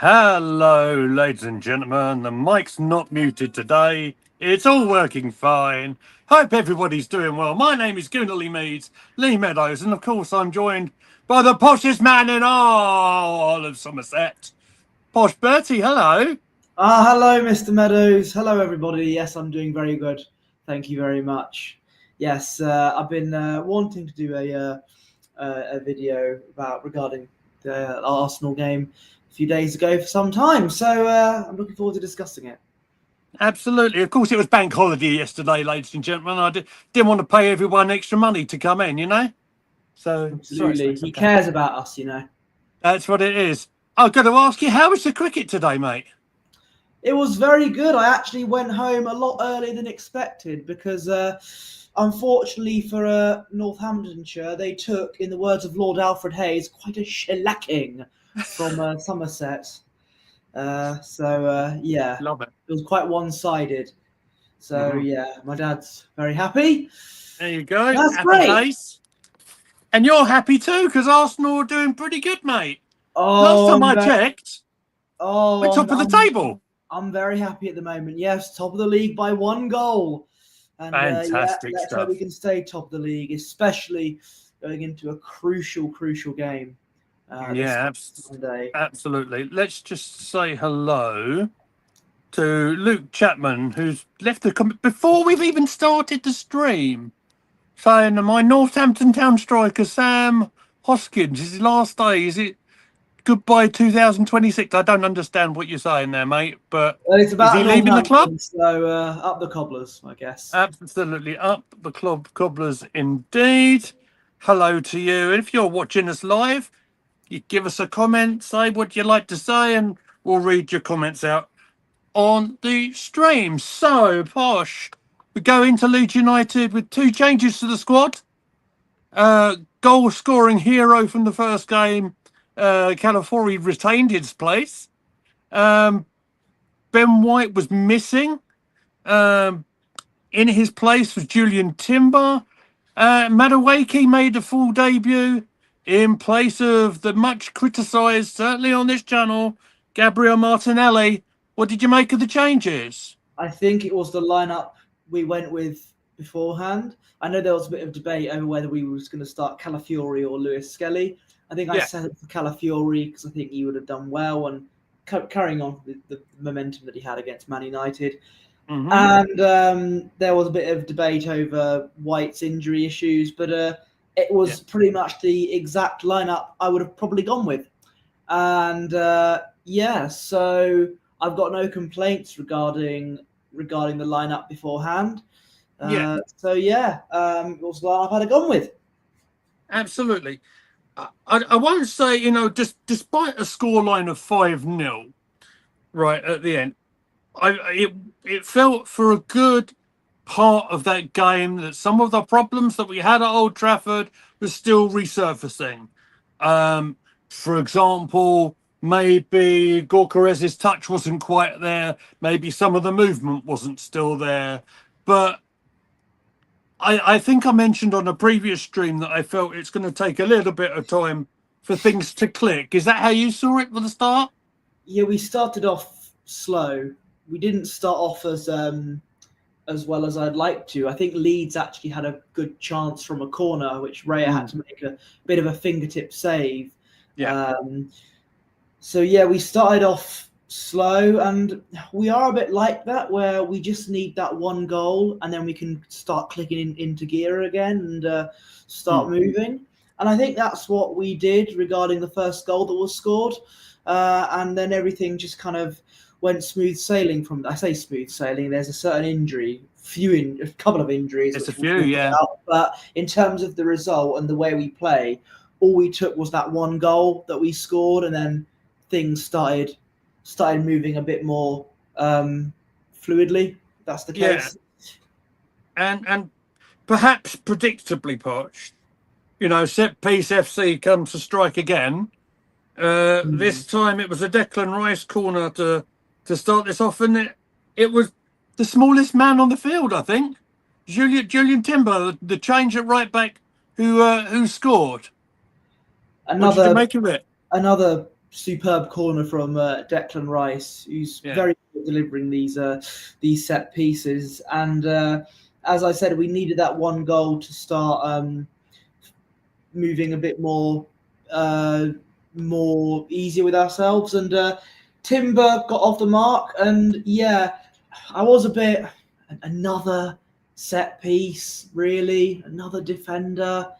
Hello, ladies and gentlemen. The mic's not muted today. It's all working fine. Hope everybody's doing well. My name is Goonally Meads, Lee Meadows, and of course I'm joined by the poshest man in all of Somerset, Posh Bertie. Hello. Hello, Mr. Meadows. Hello, everybody. Yes, I'm doing very good. Thank you very much. Yes, I've been wanting to do a video regarding the Arsenal game a few days ago for some time, so I'm looking forward to discussing it. Absolutely. Of course, it was bank holiday yesterday, ladies and gentlemen. I didn't want to pay everyone extra money to come in, you know? So, Absolutely. He cares about us, That's what it is. I've got to ask you, how was the cricket today, mate? It was very good. I actually went home a lot earlier than expected because, unfortunately for Northamptonshire, they took, in the words of Lord Alfred Hayes, quite a shellacking from Somerset. Yeah, Love it. it was quite one-sided. So Mhm. yeah, my dad's very happy. There you go. That's Happy great. face. And you're happy too, because Arsenal are doing pretty good, mate. Last Oh, time I checked, we're top of the table. I'm very happy at the moment. Yes, top of the league by 1 goal. And Fantastic let's hope stuff. we can stay top of the league, especially going into a crucial game. Yeah, Sunday. absolutely. Let's just say hello to Luke Chapman, who's left the comment before we've even started the stream, saying my Northampton Town striker Sam Hoskins is his last day. Is it goodbye 2026? I don't understand what you're saying there, mate. But Well, it's about is he leaving the club? So up the cobblers, I guess. Absolutely up the club cobblers indeed. Hello to you. If you're watching us live, you give us a comment, say what you'd like to say, and we'll read your comments out on the stream. So, Posh, we go into Leeds United with 2 changes to the squad. Goal scoring hero from the first game, Calafiori retained his place. Ben White was missing. In his place was Julian Timber. Madueke made a full debut in place of the much criticised, certainly on this channel, Gabriel Martinelli. What did you make of the changes? I think it was the lineup we went with beforehand. I know there was a bit of debate over whether we was going to start Calafiori or Lewis Skelly. I think I set it for Calafiori because I think he would have done well and carrying on the momentum that he had against Man United. Mm-hmm. And there was a bit of debate over White's injury issues, but it was pretty much the exact lineup I would have probably gone with. And so I've got no complaints regarding the lineup beforehand. It was the lineup I'd have gone with. Absolutely. I won't say, despite a scoreline of 5-0 right at the end, it felt for a good part of that game that some of the problems that we had at Old Trafford were still resurfacing. For example, maybe Gorkarez's touch wasn't quite there. Maybe some of the movement wasn't still there. But I think I mentioned on a previous stream that I felt it's going to take a little bit of time for things to click. Is that how you saw it for the start? Yeah, we started off slow. We didn't start off as well as I'd like to. I think Leeds actually had a good chance from a corner, which Raya had to make a bit of a fingertip save. Yeah. We started off slow, and we are a bit like that, where we just need that 1 goal, and then we can start clicking into gear again and start moving. And I think that's what we did regarding the first goal that was scored. And then everything just kind of went smooth sailing from. I say smooth sailing. There's a certain injury, a couple of injuries. It's a few, yeah. But in terms of the result and the way we play, all we took was that 1 goal that we scored, and then things started moving a bit more fluidly. That's the case. Yeah. And perhaps predictably, Poch, Set Piece FC comes to strike again. This time it was a Declan Rice corner to start this off, and it was the smallest man on the field, I think. Julian Timber, the change at right back, who scored. What did you make of it? Another superb corner from Declan Rice, who's very good at delivering these set pieces. And as I said, we needed that one goal to start moving a bit more easier with ourselves. And Timber got off the mark, and I was a bit another set piece, really, another defender.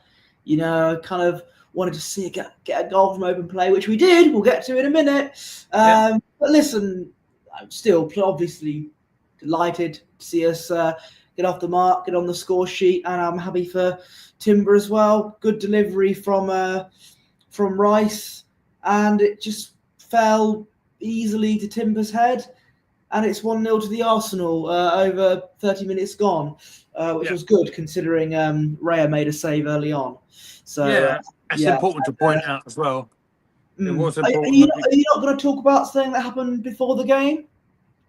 Kind of wanted to see get a goal from open play, which we did. We'll get to in a minute. But listen, I'm still obviously delighted to see us get off the mark, get on the score sheet, and I'm happy for Timber as well. Good delivery from Rice, and it just fell easily to Timber's head, and it's 1-0 to the Arsenal over 30 minutes gone, which was good considering Raya made a save early on. So it's important to point out as well. It was important. Are you not going to talk about something that happened before the game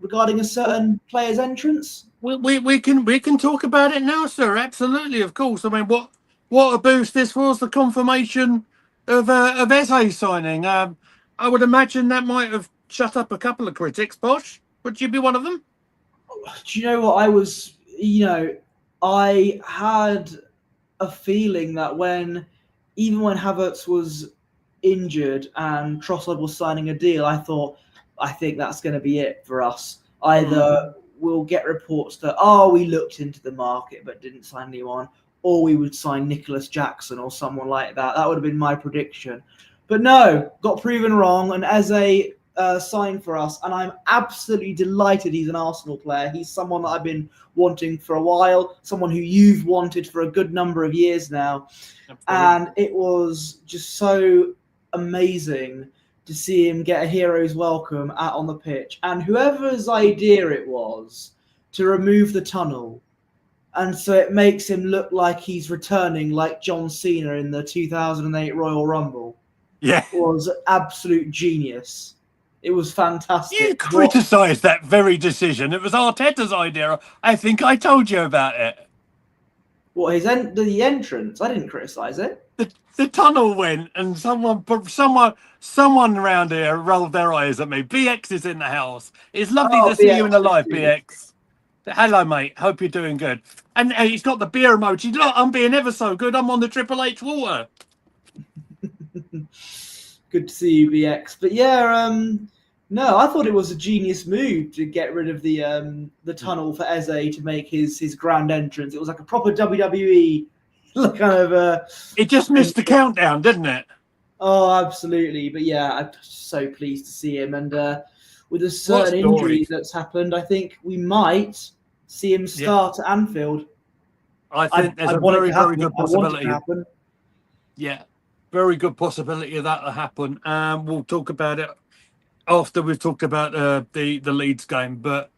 regarding a certain player's entrance? We can talk about it now, sir. Absolutely, of course. I mean, what a boost this was, the confirmation of Eze signing. I would imagine that might have shut up a couple of critics. Posh, would you be one of them? Do you know what? I had a feeling that even when Havertz was injured and Trossard was signing a deal, I think that's going to be it for us. Either we'll get reports that, we looked into the market but didn't sign anyone, or we would sign Nicholas Jackson or someone like that. That would have been my prediction. But no, got proven wrong, and Eze signed for us, and I'm absolutely delighted he's an Arsenal player. He's someone that I've been wanting for a while, someone who you've wanted for a good number of years now. Absolutely. And it was just so amazing to see him get a hero's welcome out on the pitch. And whoever's idea it was to remove the tunnel, and so it makes him look like he's returning like John Cena in the 2008 Royal Rumble, was absolute genius. It was fantastic. You criticised that very decision. It was Arteta's idea. I think I told you about it. What, the entrance? I didn't criticise it. The tunnel went, and someone around here rolled their eyes at me. BX is in the house. It's lovely to see you in the live, BX. Hello, mate. Hope you're doing good. And he's got the beer emoji. Look, I'm being ever so good. I'm on the Triple H water. Good to see you, BX. But no, I thought it was a genius move to get rid of the tunnel for Eze to make his grand entrance. It was like a proper WWE kind of. It just missed the countdown, didn't it? Oh, absolutely. But I'm so pleased to see him, and with a certain injury that's happened, I think we might see him start at Anfield. I think there's a very, very good possibility. Yeah, very good possibility of that to happen. We'll talk about it after we've talked about the Leeds game. But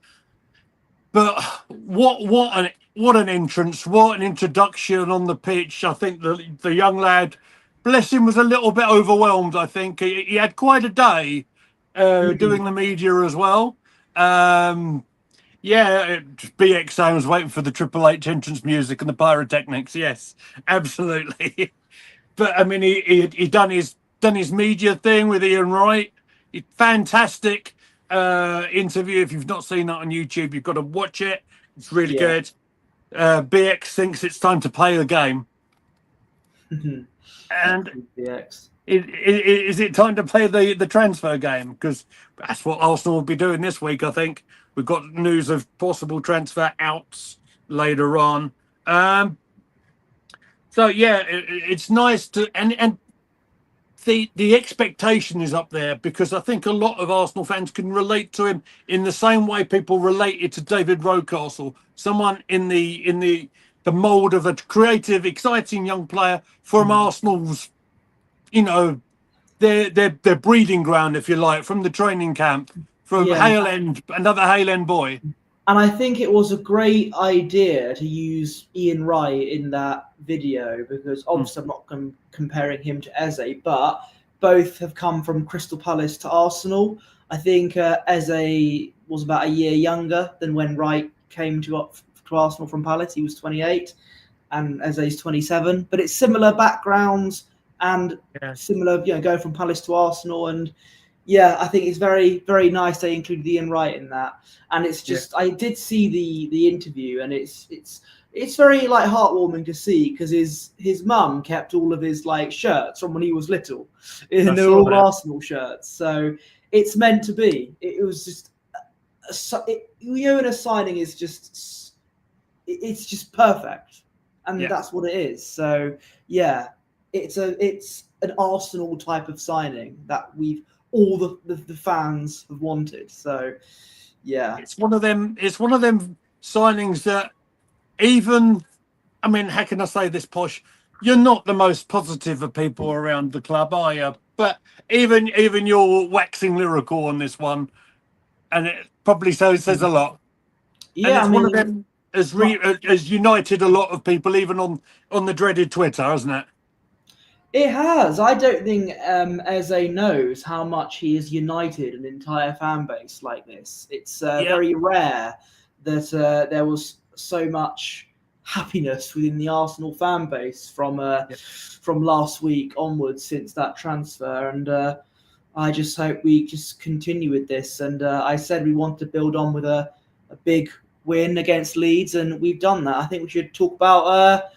what an entrance, what an introduction on the pitch. I think the young lad, bless him, was a little bit overwhelmed. I think he had quite a day doing the media as well. BX I was waiting for the Triple H entrance music and the pyrotechnics. Yes, absolutely. But I mean, he done his media thing with Ian Wright. Fantastic interview. If you've not seen that on YouTube, you've got to watch it. It's really good. BX thinks it's time to play the game. And BX. Is it time to play the transfer game? Because that's what Arsenal will be doing this week, I think. We've got news of possible transfer outs later on. It's nice to and the expectation is up there, because I think a lot of Arsenal fans can relate to him in the same way people related to David Rocastle, someone in the mould of a creative, exciting young player from Arsenal's, their breeding ground, if you like, from the training camp, from Hale End, another Hale End boy. And I think it was a great idea to use Ian Wright in that video, because obviously I'm not comparing him to Eze, but both have come from Crystal Palace to Arsenal. I think Eze was about a year younger than when Wright came to Arsenal from Palace. He was 28 and Eze's 27, but it's similar backgrounds and Yeah. similar, going from Palace to Arsenal. And yeah, I think it's very, very nice they included Ian Wright in that. And it's Yeah. just, I did see the interview, and it's very like heartwarming to see, because his mum kept all of his like shirts from when he was little, and I they were saw all that. Arsenal shirts. So it's meant to be. It was just, in a signing is just, it's just perfect, and Yeah. that's what it is. So yeah, it's an Arsenal type of signing that all the fans have wanted. So yeah. It's one of them. It's one of them signings that even. I mean, how can I say this, Posh? You're not the most positive of people around the club, are you? But even you're waxing lyrical on this one, and it probably says a lot. And Yeah, I it's one of mean, them has united a lot of people, even on the dreaded Twitter, hasn't it? it has. I don't think Eze knows how much he has united an entire fan base like this. It's Yeah. very rare that there was so much happiness within the Arsenal fan base from last week onwards, since that transfer. And I just hope we just continue with this. And I said we want to build on with a big win against Leeds, and we've done that. I think we should talk about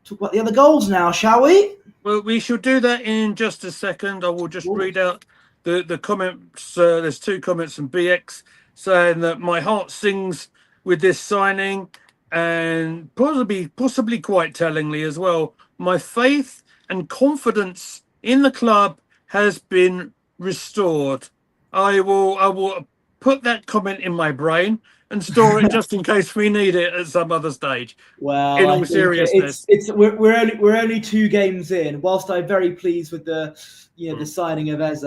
the other goals now, shall we? Well, we shall do that in just a second. I will just Ooh. read out the comments. There's two comments from BX saying that my heart sings with this signing, and possibly quite tellingly as well. My faith and confidence in the club has been restored. I will put that comment in my brain and store it just in case we need it at some other stage. Well, In I all think seriousness. we're only 2 games in. Whilst I'm very pleased with the signing of Eze,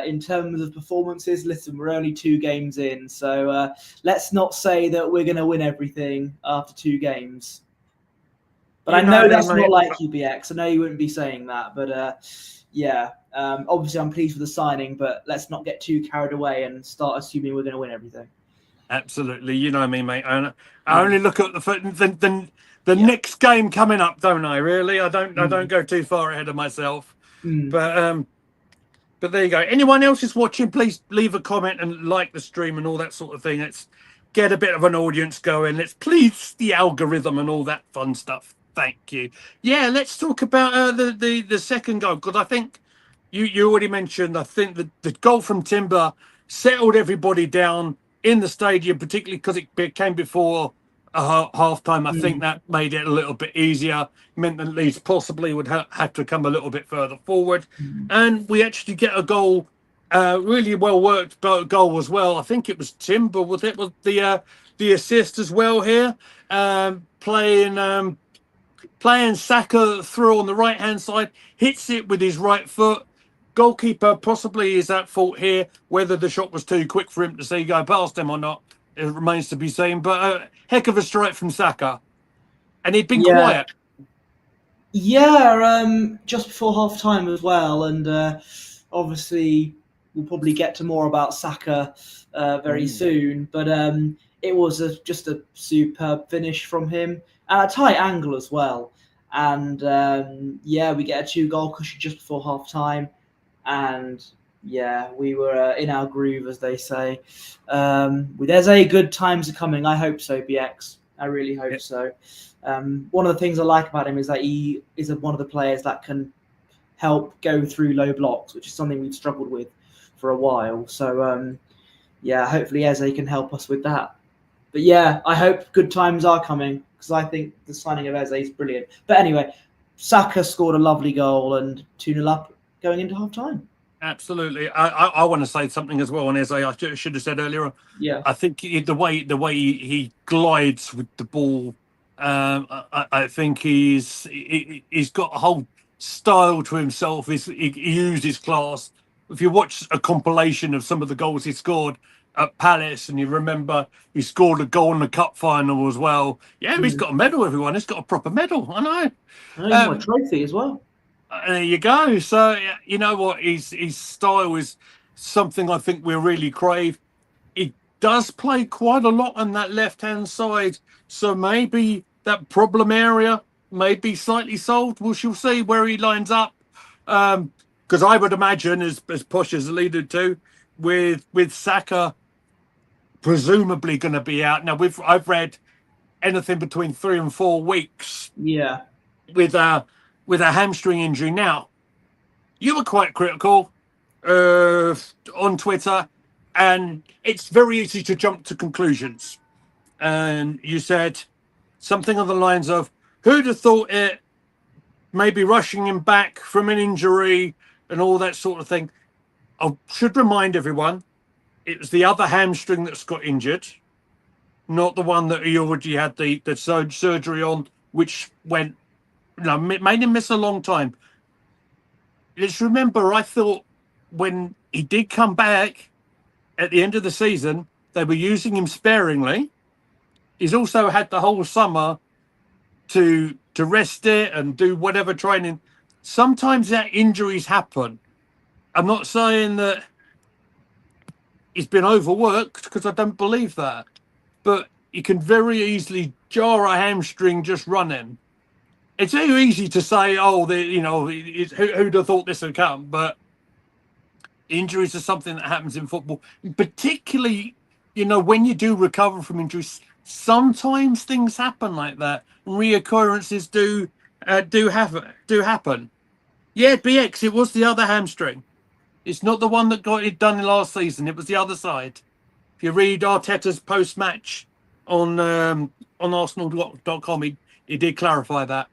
in terms of performances, listen, we're only 2 games in, so let's not say that we're going to win everything after 2 games. But I You know know me, that's not mate. like you, BX. I know you wouldn't be saying that, but yeah. Obviously, I'm pleased with the signing, but let's not get too carried away and start assuming we're going to win everything. Absolutely, you know me, mate. I only look at the Yeah. next game coming up, don't I? Really, I don't. I don't Mm. go too far ahead of myself. Mm. But there you go. Anyone else is watching, please leave a comment and like the stream and all that sort of thing. Let's get a bit of an audience going. Let's please the algorithm and all that fun stuff. Thank you. Yeah, let's talk about the second goal, because I think you already mentioned. I think the goal from Timber settled everybody down in the stadium, particularly because it came before half time. I think Mm. that made it a little bit easier, meant that Leeds possibly would have to come a little bit further forward. Mm. And we actually get a goal, really well worked goal as well. I think it was Timber, was it? Was the assist as well here, playing Saka through on the right hand side, hits it with his right foot. Goalkeeper possibly is at fault here. Whether the shot was too quick for him to see go past him or not, it remains to be seen. But heck of a strike from Saka, and he'd been Yeah. quiet. Yeah, just before half time as well. And obviously, we'll probably get to more about Saka very soon. But it was just a superb finish from him, and a tight angle as well. And yeah, we get a 2-goal cushion just before half time. And yeah, we were in our groove, as they say. With Eze, good times are coming. I hope so, BX. I really hope Yep. so. One of the things I like about him is that he is one of the players that can help go through low blocks, which is something we've struggled with for a while. So yeah, hopefully Eze can help us with that. But yeah, I hope good times are coming, because I think the signing of Eze is brilliant. But anyway, Saka scored a lovely goal and 2-0 up going into half time. Absolutely. I want to say something as well on Eze. I should have said earlier. Yeah. I think the way he glides with the ball, I think he's got a whole style to himself. He uses class. If you watch a compilation of some of the goals he scored at Palace, and you remember he scored a goal in the cup final as well. Yeah, he's got a medal. Everyone, he's got a proper medal. I know. Oh, he's got a trophy as well. There you go. So you know what, his style is something I think we really crave. He does play quite a lot on that left hand side, so maybe that problem area may be slightly solved. We shall see where he lines up. Because I would imagine, as Posh has alluded to, with Saka presumably going to be out now. I've read anything between 3 and 4 weeks Yeah. with a hamstring injury. Now, you were quite critical on Twitter, and it's very easy to jump to conclusions. And you said something on the lines of, "Who'd have thought it? Maybe rushing him back from an injury and all that sort of thing." I should remind everyone, it was the other hamstring that's got injured, not the one that he already had the surgery on, which went, made him miss a long time. Let's remember, I thought when he did come back at the end of the season, they were using him sparingly. He's also had the whole summer to rest it and do whatever training. Sometimes that injuries happen. I'm not saying that he's been overworked, because I don't believe that, but you can very easily jar a hamstring just running. It's very easy to say, "Oh, who'd have thought this would come?" But injuries are something that happens in football, particularly, when you do recover from injuries. Sometimes things happen like that. Reoccurrences do happen. Yeah, BX, it was the other hamstring. It's not the one that got it done last season. It was the other side. If you read Arteta's post-match on Arsenal.com, he did clarify that.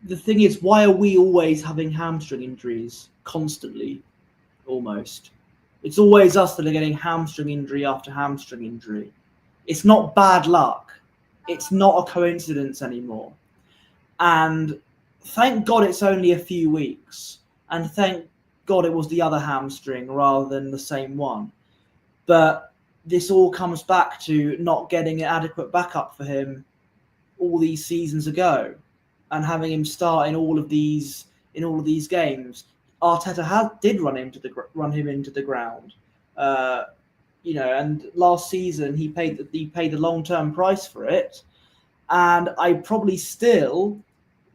The thing is, why are we always having hamstring injuries constantly? Almost, it's always us that are getting hamstring injury after hamstring injury. It's not bad luck. It's not a coincidence anymore. And thank God it's only a few weeks. And thank God it was the other hamstring rather than the same one. But this all comes back to not getting an adequate backup for him all these seasons ago, and having him start in all of these games. Arteta did run him into the ground, and last season he paid the long-term price for it, and I probably still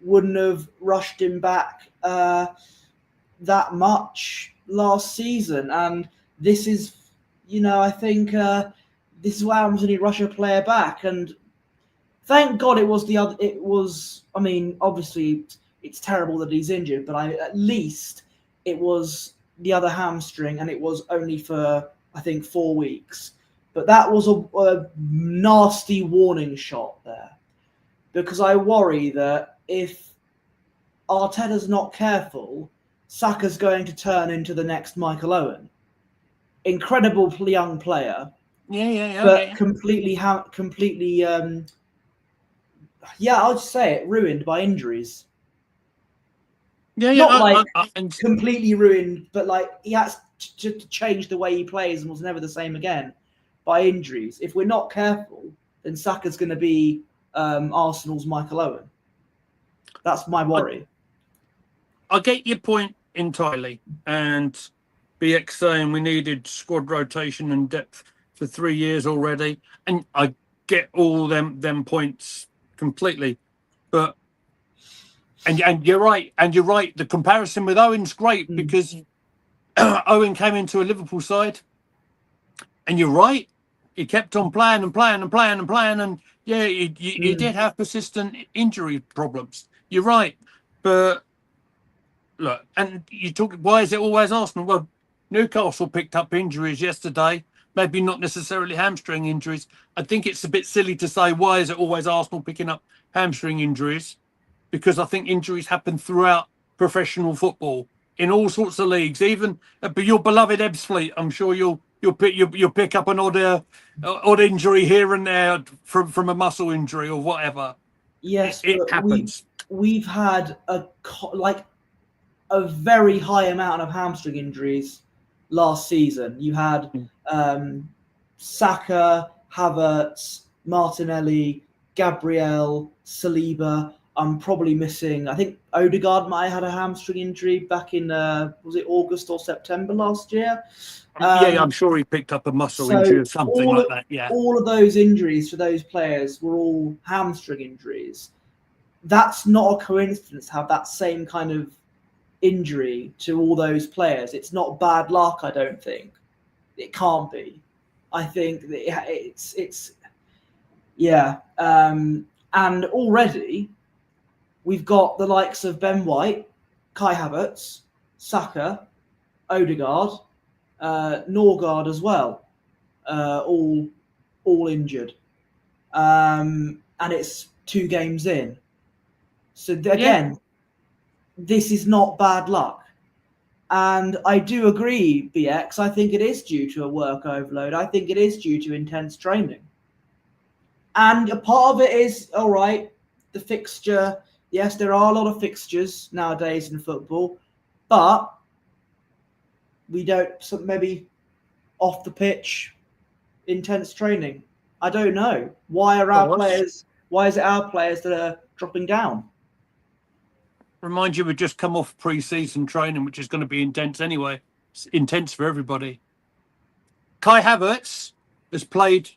wouldn't have rushed him back that much last season. And this is, I think this is what happens when you rush a player back. And thank God it was the other. It was. I mean, obviously it's terrible that he's injured, but at least it was the other hamstring, and it was only for, I think, 4 weeks. But that was a nasty warning shot there, because I worry that if Arteta's not careful, Saka's going to turn into the next Michael Owen. Incredible young player, but completely, I'll just say it, ruined by injuries. Not completely ruined, but he has to change the way he plays and was never the same again by injuries. If we're not careful, then Saka's going to be Arsenal's Michael Owen. That's my worry. I get your point entirely, and BX saying we needed squad rotation and depth for 3 years already, and I get all them points completely, but and you're right, the comparison with Owen's great, because Owen came into a Liverpool side, and you're right, he kept on playing, and yeah, he did have persistent injury problems. You're right, but look, and you talk, why is it always Arsenal? Well, Newcastle picked up injuries yesterday, maybe not necessarily hamstring injuries. I think it's a bit silly to say, why is it always Arsenal picking up hamstring injuries? Because I think injuries happen throughout professional football in all sorts of leagues. Even but your beloved Ebbsfleet, I'm sure you'll pick up an odd injury here and there from a muscle injury or whatever. Yes, it happens. We've had a very high amount of hamstring injuries last season. You had Saka, Havertz, Martinelli, Gabriel, Saliba. I'm probably missing, I think Odegaard might have had a hamstring injury back in, was it August or September last year? I'm sure he picked up a muscle injury or something like that. Yeah. All of those injuries for those players were all hamstring injuries. That's not a coincidence to have that same kind of injury to all those players. It's not bad luck, I don't think. It can't be. I think that it's yeah. And already we've got the likes of Ben White, Kai Havertz, Saka, Odegaard, Norgard as well, all injured, and it's 2 games in. So again, this is not bad luck. And I do agree, BX. I think it is due to a work overload. I think it is due to intense training. And a part of it is, all right, the fixture. Yes, there are a lot of fixtures nowadays in football, but we don't, maybe off the pitch, intense training. I don't know. Why are our players, why is it our players that are dropping down? Remind you, we've just come off pre-season training, which is going to be intense anyway. It's intense for everybody. Kai Havertz has played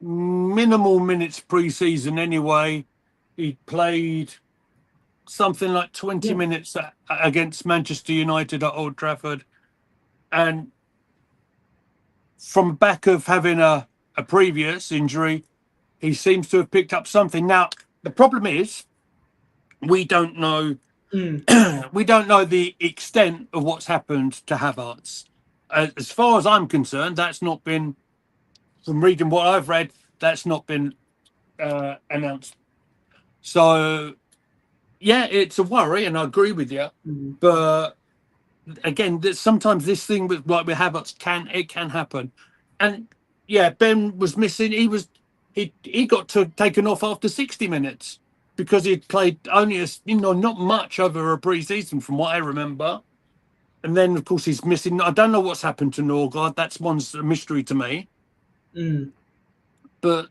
minimal minutes pre-season anyway. He played something like 20 minutes against Manchester United at Old Trafford. And from back of having a previous injury, he seems to have picked up something. Now, the problem is, we don't know we don't know the extent of what's happened to Havertz. As far as I'm concerned, that's not been, from reading what I've read, that's not been announced. So, yeah, it's a worry, and I agree with you. But again, sometimes this thing with Havertz can happen. And yeah, Ben was missing. He got taken off after 60 minutes. Because he'd played only not much over a pre-season from what I remember. And then, of course, he's missing. I don't know what's happened to Norgard. That's one's a mystery to me. But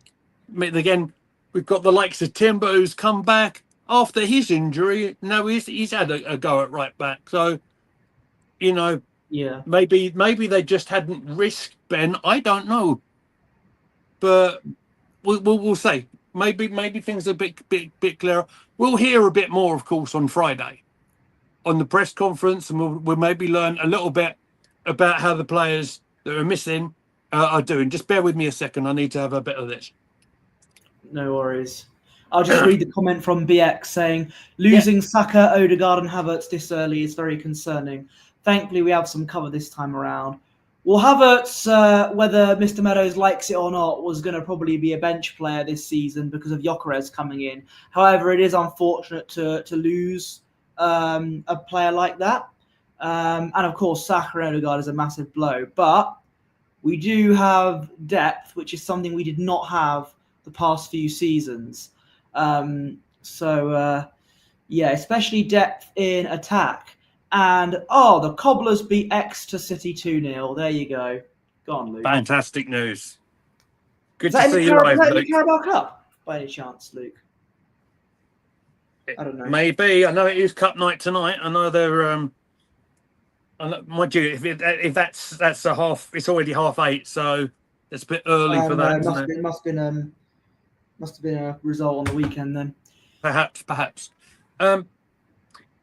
again, we've got the likes of Timber, who's come back after his injury. Now he's had a go at right back. So, maybe they just hadn't risked Ben. I don't know. But we'll see. Maybe things are a bit clearer. We'll hear a bit more, of course, on Friday on the press conference, and we'll maybe learn a little bit about how the players that are missing are doing. Just bear with me a second. I need to have a bit of this. No worries. I'll just read the comment from BX saying, losing Saka, Odegaard and Havertz this early is very concerning. Thankfully, we have some cover this time around. Well, Havertz, whether Mr. Meadows likes it or not, was going to probably be a bench player this season because of Gyökeres coming in. However, it is unfortunate to lose a player like that. And of course, Saka and Odegaard is a massive blow. But we do have depth, which is something we did not have the past few seasons. Especially depth in attack. And, the Cobblers beat Exeter City 2-0. There you go. Go on, Luke. Fantastic news. Good to see you live, Luke. Is that in the Carabao Cup, by any chance, Luke? I don't know. Maybe. I know it is Cup night tonight. I know they're... mind you, if that's a half... It's already 8:30, so it's a bit early for that, isn't it? Must have been a result on the weekend, then. Perhaps.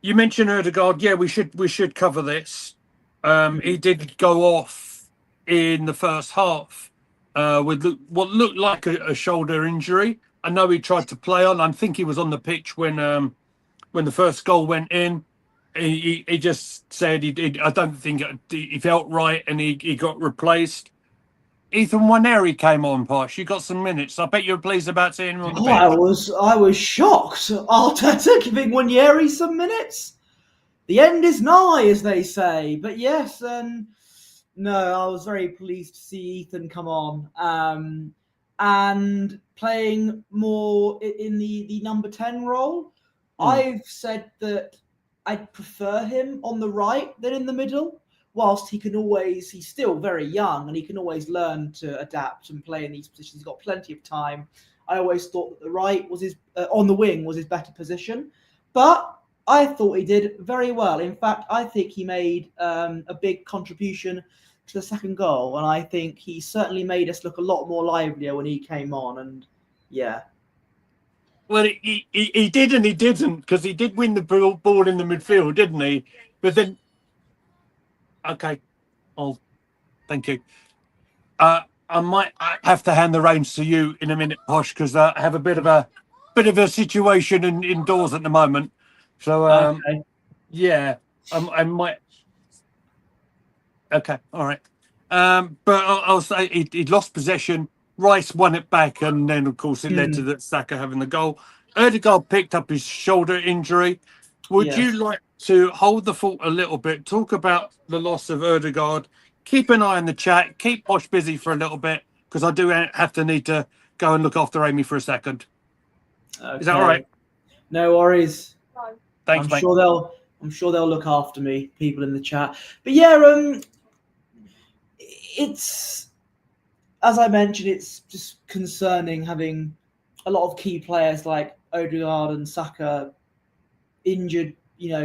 You mentioned Odegaard. Yeah, we should cover this. He did go off in the first half with what looked like a shoulder injury. I know he tried to play on. I think he was on the pitch when the first goal went in. He just said he did. I don't think he felt right, and he got replaced. Ethan Waneri came on, Posh. You got some minutes. I bet you were pleased about seeing him on the bench. I was shocked. Arteta giving Waneri some minutes. The end is nigh, as they say. But yes, no, I was very pleased to see Ethan come on and playing more in the number 10 role. I've said that I'd prefer him on the right than in the middle. Whilst he's still very young and he can always learn to adapt and play in these positions. He's got plenty of time. I always thought that the right was on the wing was his better position, but I thought he did very well. In fact, I think he made a big contribution to the second goal, and I think he certainly made us look a lot more livelier when he came on. And yeah, Well, he did and he didn't, because he did win the ball in the midfield, didn't he? But then, okay, oh, thank you. I might have to hand the reins to you in a minute, Posh, because I have a bit of a situation indoors at the moment. So Okay. yeah, I might. Okay, all right. But I'll say he lost possession. Rice won it back, and then of course it led to Hmm. that Saka having the goal. Erdegaard picked up his shoulder injury. Would you Yes. like to hold the fort a little bit? Talk about the loss of Erdegaard. Keep an eye on the chat. Keep Posh busy for a little bit, because I do have to need to go and look after Amy for a second. Is that all Okay. right? No worries. Thanks, I'm mate. sure they'll. I'm sure they'll look after me. People in the chat. But yeah, it's as I mentioned, it's just concerning having a lot of key players like Odegaard and Saka injured,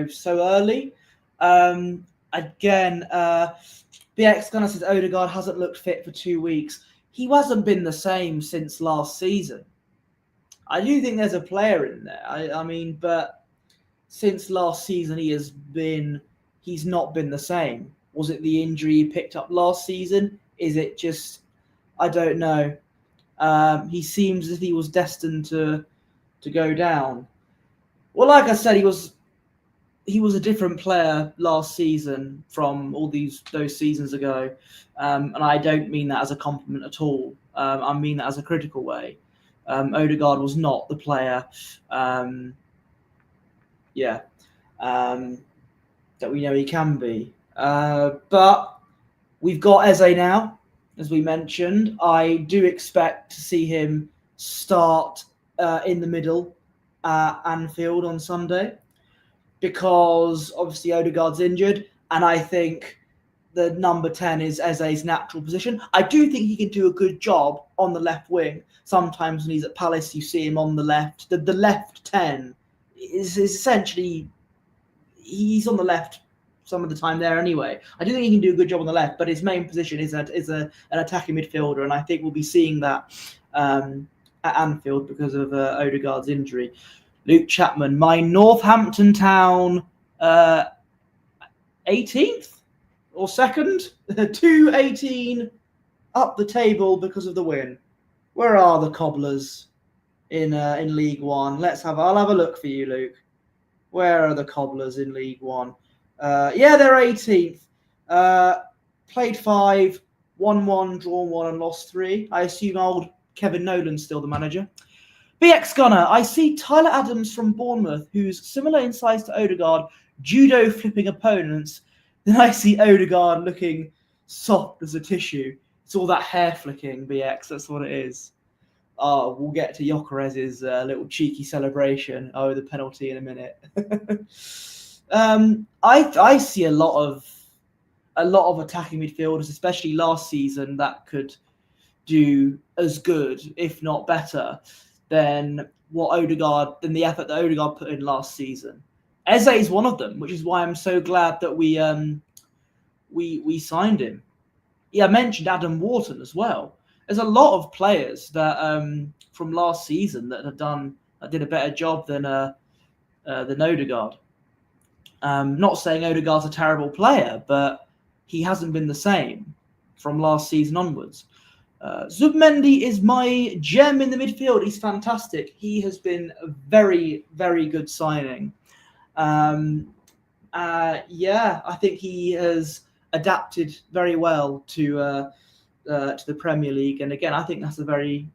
so early. Again, BX Gunner says Odegaard hasn't looked fit for 2 weeks. He hasn't been the same since last season. I do think there's a player in there. I mean, but since last season, he's not been the same. Was it the injury he picked up last season? Is it just, I don't know. He seems as if he was destined to go down. Well, like I said, he was a different player last season from all those seasons ago, and I don't mean that as a compliment at all. I mean that as a critical way. Odegaard was not the player, yeah, that we know he can be. But we've got Eze now, as we mentioned. I do expect to see him start in the middle at Anfield on Sunday, because obviously Odegaard's injured, and I think the number 10 is Eze's natural position. I do think he can do a good job on the left wing. Sometimes when he's at Palace, you see him on the left. The left 10 is essentially, he's on the left some of the time there anyway. I do think he can do a good job on the left, but his main position is an attacking midfielder, and I think we'll be seeing that at Anfield because of Odegaard's injury. Luke Chapman, my Northampton Town 18th or 2nd, 2-18 up the table because of the win. Where are the cobblers in League One? I'll have a look for you, Luke. Where are the cobblers in League One? Yeah, they're 18th. Played 5, won 1, drawn 1, and lost 3. I assume old Kevin Nolan's still the manager. BX Gunner, I see Tyler Adams from Bournemouth, who's similar in size to Odegaard, judo flipping opponents. Then I see Odegaard looking soft as a tissue. It's all that hair flicking, BX. That's what it is. Oh, we'll get to Gyökeres's little cheeky celebration. Oh, the penalty in a minute. I see a lot of attacking midfielders, especially last season, that could do as good, if not better, than the effort that Odegaard put in last season. Eze is one of them, which is why I'm so glad that we signed him. Yeah, I mentioned Adam Wharton as well. There's a lot of players that from last season that did a better job than Odegaard. Not saying Odegaard's a terrible player, but he hasn't been the same from last season onwards. Zubmendi is my gem in the midfield. He's fantastic. He has been a very, very good signing. Yeah, I think he has adapted very well to the Premier League, and again, I think that's a very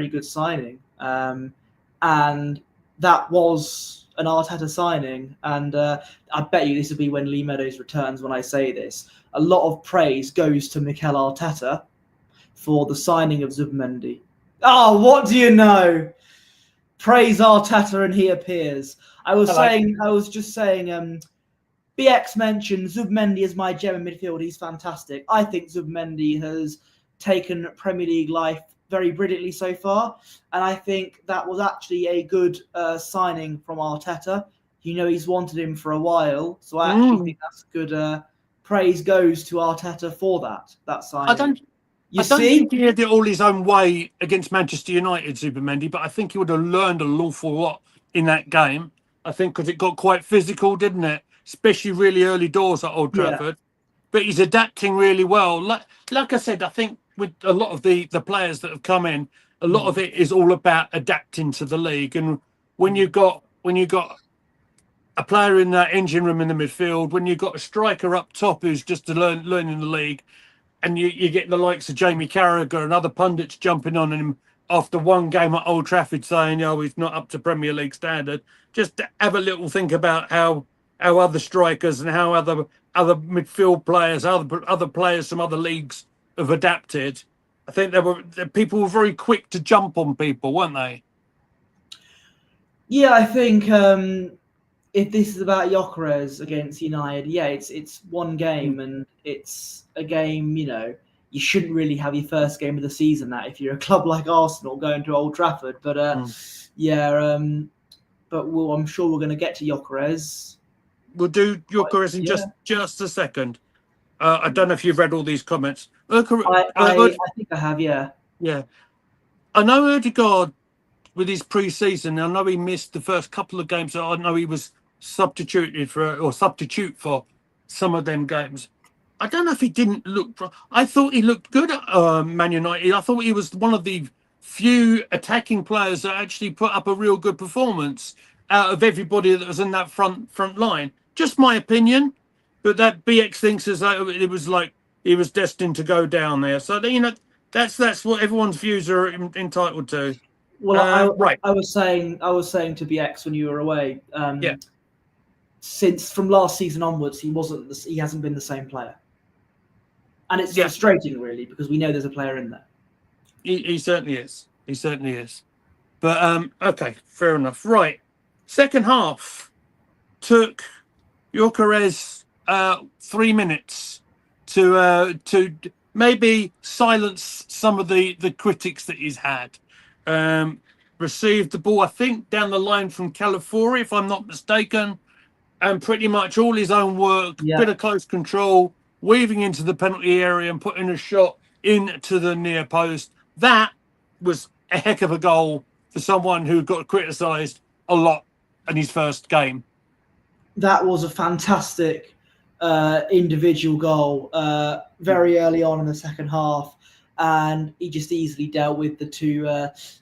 good signing. And that was an Arteta signing, and I bet you this will be when Lee Meadows returns when I say this. A lot of praise goes to Mikel Arteta for the signing of Zubmendi. Oh, what do you know? Praise Arteta and he appears. I was just saying, BX mentioned Zubmendi is my gem in midfield. He's fantastic. I think Zubmendi has taken Premier League life very brilliantly so far, and I think that was actually a good signing from Arteta. He's wanted him for a while, so I actually think that's good. Praise goes to Arteta for that signing. You I don't see? think he had it all his own way against Manchester United, Supermendy, but I think he would have learned an awful lot in that game. I think because it got quite physical, didn't it? Especially really early doors at Old Yeah. Trafford. But he's adapting really well. Like I said, I think with a lot of the players that have come in, a lot of it is all about adapting to the league. And when you got a player in that engine room in the midfield, when you've got a striker up top who's just learning the league, and you get the likes of Jamie Carragher and other pundits jumping on him after one game at Old Trafford saying, "Oh, he's not up to Premier League standard." Just have a little think about how other strikers and how other midfield players, other players from other leagues have adapted. I think people were very quick to jump on people, weren't they? Yeah, I think if this is about Gyökeres against United, yeah, it's one game and it's a game, you shouldn't really have your first game of the season that if you're a club like Arsenal going to Old Trafford. But I'm sure we're going to get to Gyökeres. We'll do Gyökeres in just a second. I don't know if you've read all these comments. I think I have, yeah. Yeah. I know Odegaard with his pre-season. I know he missed the first couple of games. I know he was substitute for some of them games. I don't know if he didn't look. I thought he looked good at Man United. I thought he was one of the few attacking players that actually put up a real good performance out of everybody that was in that front line. Just my opinion, but that BX thinks as though it was like he was destined to go down there. So that's what everyone's views are entitled to. Well, right. I was saying to BX when you were away. Yeah. Since from last season onwards, he hasn't been the same player, and it's frustrating really because we know there's a player in there. He certainly is. He certainly is. But okay, fair enough. Right, second half took Gyökeres 3 minutes to maybe silence some of the critics that he's had. Received the ball, I think, down the line from Calafiori, if I'm not mistaken, and pretty much all his own work, bit of close control, weaving into the penalty area and putting a shot into the near post. That was a heck of a goal for someone who got criticised a lot in his first game. That was a fantastic individual goal very early on in the second half. And he just easily dealt with the two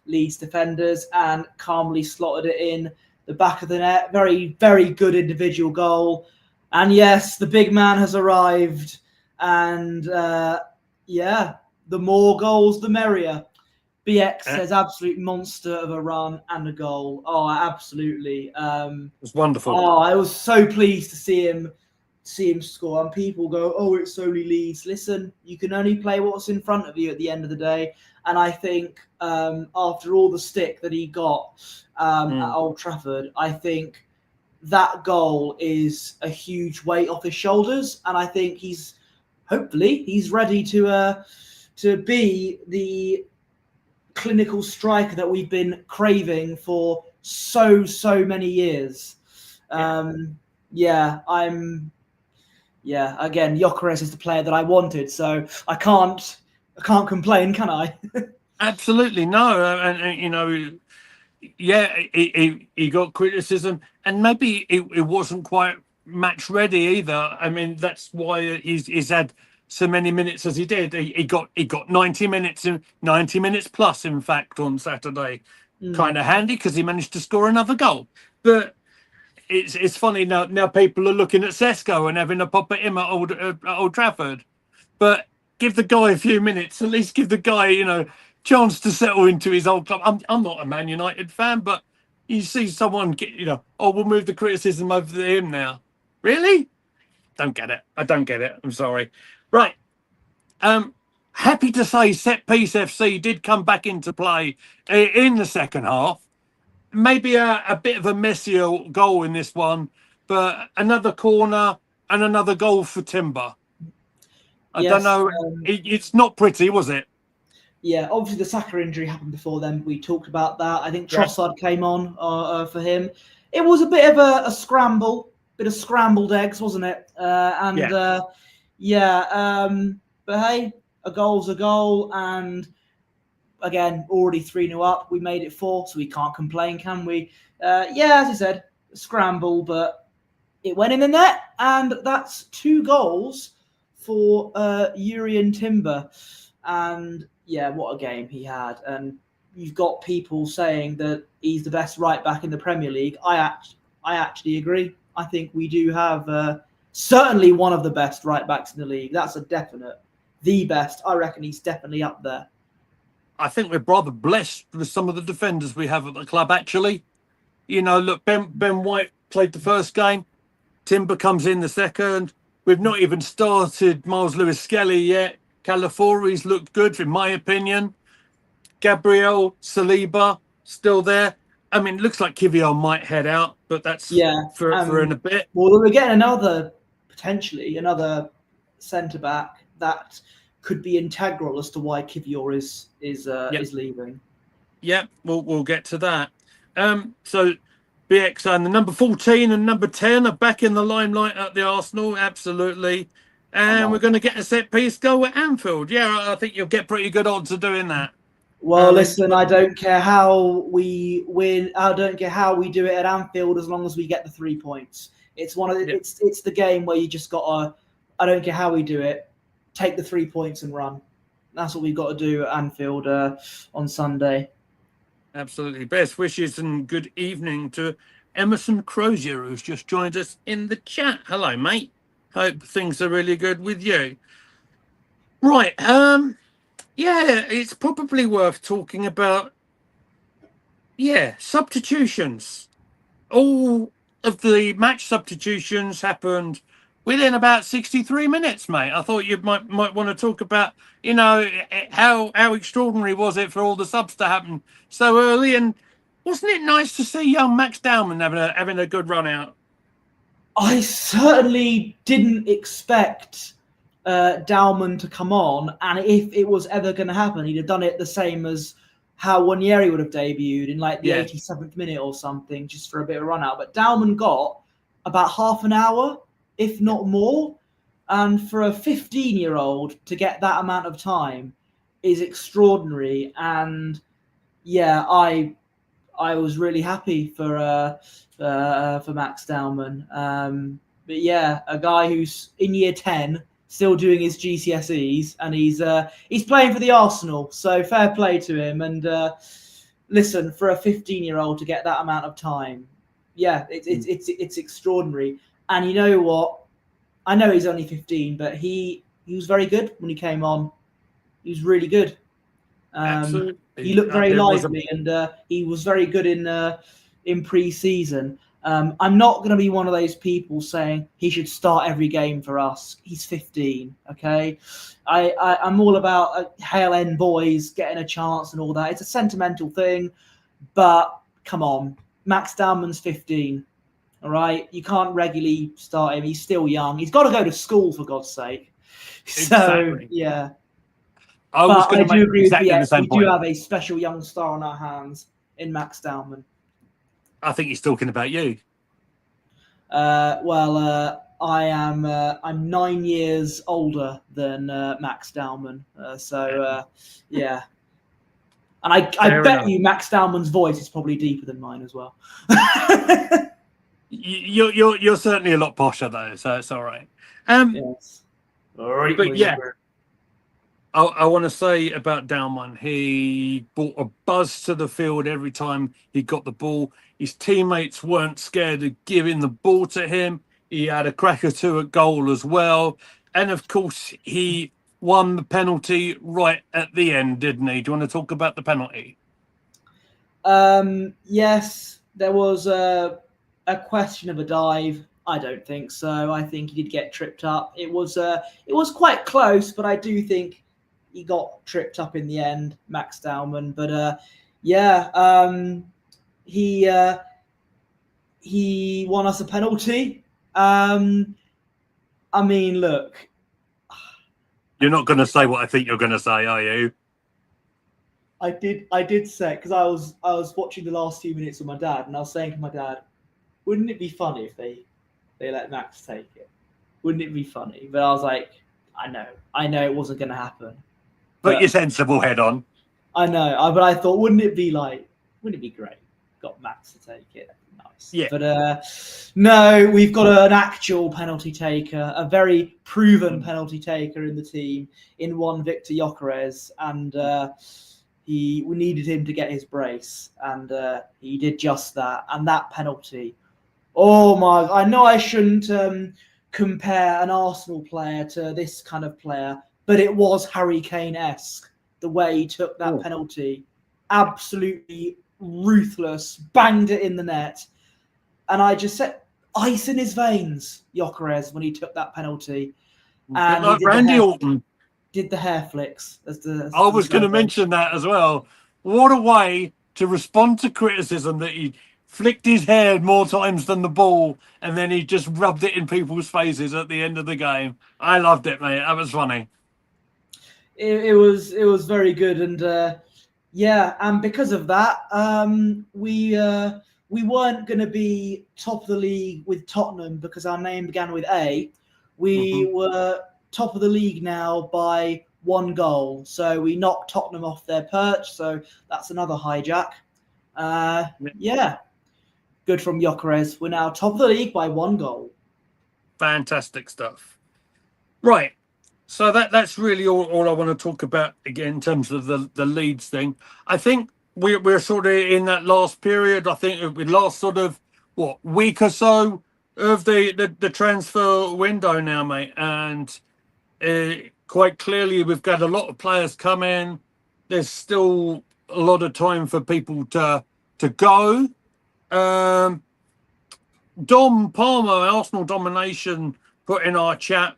Leeds defenders and calmly slotted it in the back of the net. Very, very good individual goal. And yes, the big man has arrived. And the more goals, the merrier. BX says absolute monster of a run and a goal. Oh, absolutely. It was wonderful. Oh, I was so pleased to see him score. And people go, "Oh, it's only Leeds." Listen, you can only play what's in front of you at the end of the day. And I think after all the stick that he got at Old Trafford, I think that goal is a huge weight off his shoulders. And I think hopefully he's ready to be the clinical striker that we've been craving for so many years. Again, Gyökeres is the player that I wanted, so I can't complain, can I? Absolutely no, and he got criticism, and maybe it wasn't quite match ready either. I mean, that's why he's had so many minutes as he did. He got 90 minutes plus, in fact, on Saturday. Kind of handy because he managed to score another goal. But it's funny now people are looking at Sesko and having a pop at him at Old Trafford. But give the guy a few minutes, at least give the guy chance to settle into his old club. I'm not a Man United fan, but you see someone get we'll move the criticism over to him now. Really? Don't get it. I don't get it. I'm sorry. Right. Happy to say Set Piece FC did come back into play in the second half. Maybe a bit of a messier goal in this one, but another corner and another goal for Timber. I don't know. It's not pretty, was it? Yeah, obviously the Saka injury happened before then. We talked about that. I think Trossard came on for him. It was a bit of a scramble, bit of scrambled eggs, wasn't it? But hey, a goal's a goal, and again, already 3-0 up. We made it 4, so we can't complain, can we? Yeah, as I said, scramble, but it went in the net, and that's 2 goals for Urian Timber. And yeah, what a game he had. And you've got people saying that he's the best right back in the Premier League. I actually agree. I think we do have certainly one of the best right backs in the league. That's a definite. The best. I reckon he's definitely up there. I think we're rather blessed with some of the defenders we have at the club, actually. You know, look, Ben White played the first game. Timber comes in the second. We've not even started Miles Lewis-Skelly yet. Calafiori's looked good, in my opinion. Gabriel Saliba still there. I mean, it looks like Kivior might head out, but that's for in a bit. Well, we're getting potentially another centre-back that could be integral as to why Kivior is leaving. Yeah, we'll get to that. So BX and the number 14 and number 10 are back in the limelight at the Arsenal, absolutely. And we're going to get a set piece goal at Anfield. Yeah, I think you'll get pretty good odds of doing that. Well, listen, I don't care how we win. I don't care how we do it at Anfield as long as we get the 3 points. It's one of the, it's the game where you just gotta. I don't care how we do it. Take the 3 points and run. That's what we've got to do at Anfield on Sunday. Absolutely. Best wishes and good evening to Emerson Crozier, who's just joined us in the chat. Hello, mate. Hope things are really good with you. Right. Yeah, it's probably worth talking about. Yeah, substitutions. All of the match substitutions happened within about 63 minutes, mate. I thought you might want to talk about, you know, how extraordinary was it for all the subs to happen so early, and wasn't it nice to see young Max Dowman having a good run out? I certainly didn't expect Dowman to come on, and if it was ever going to happen, he'd have done it the same as how Wanyeri would have debuted in like the 87th minute or something, just for a bit of a run out. But Dowman got about half an hour, if not more. And for a 15-year-old to get that amount of time is extraordinary. And yeah, I was really happy for Max Dowman. But yeah, a guy who's in year 10, still doing his GCSEs, and he's playing for the Arsenal. So fair play to him. And listen, for a 15-year-old to get that amount of time, yeah, it's extraordinary. And you know what? I know he's only 15, but he was very good when he came on. He was really good. Absolutely. He looked very lively, and he was very good in pre-season. I'm not going to be one of those people saying he should start every game for us. He's 15, okay? I'm all about Hale End boys getting a chance and all that. It's a sentimental thing, but come on. Max Dowman's 15, all right? You can't regularly start him. He's still young. He's got to go to school, for God's sake. Exactly. So, yeah. I do agree with BX. We do have a special young star on our hands in Max Dowman. I think he's talking about you. I'm 9 years older than Max Dowman. Yeah. And I bet you Max Dowman's voice is probably deeper than mine as well. You're certainly a lot posher though, so it's all right. Yes. All right, but yeah. I want to say about Dowman, he brought a buzz to the field every time he got the ball. His teammates weren't scared of giving the ball to him. He had a crack or two at goal as well. And of course, he won the penalty right at the end, didn't he? Do you want to talk about the penalty? Yes, there was a question of a dive. I don't think so. I think he did get tripped up. It was quite close, but I do think he got tripped up in the end, Max Dowman. But he won us a penalty. I mean, look. You're not going to say what I think you're going to say, are you? I did say, because I was watching the last few minutes with my dad, and I was saying to my dad, wouldn't it be funny if they let Max take it? Wouldn't it be funny? But I was like, I know it wasn't going to happen. Put your sensible head on. I know, but I thought, wouldn't it be great? Got Max to take it. Nice. Yeah. But no, we've got an actual penalty taker, a very proven penalty taker in the team, in one Victor Gyökeres, and we needed him to get his brace, and he did just that. And that penalty, oh my! I know I shouldn't compare an Arsenal player to this kind of player, but it was Harry Kane-esque the way he took that penalty. Absolutely ruthless, banged it in the net. And I just said, ice in his veins, Gyökeres, when he took that penalty. And like Randy Orton did the hair flicks. I was going to mention that as well. What a way to respond to criticism that he flicked his hair more times than the ball, and then he just rubbed it in people's faces at the end of the game. I loved it, mate. That was funny. It was very good, and and because of that, we weren't going to be top of the league with Tottenham because our name began with A. We were top of the league now by 1 goal, so we knocked Tottenham off their perch. So that's another hijack. Good from Gyökeres. We're now top of the league by 1 goal. Fantastic stuff. Right. So that's really all I want to talk about again in terms of the Leeds thing. I think we're sort of in that last period. I think we last sort of week or so of the transfer window now, mate, and quite clearly we've got a lot of players come in. There's still a lot of time for people to go. Dom Palmer, Arsenal domination, put in our chat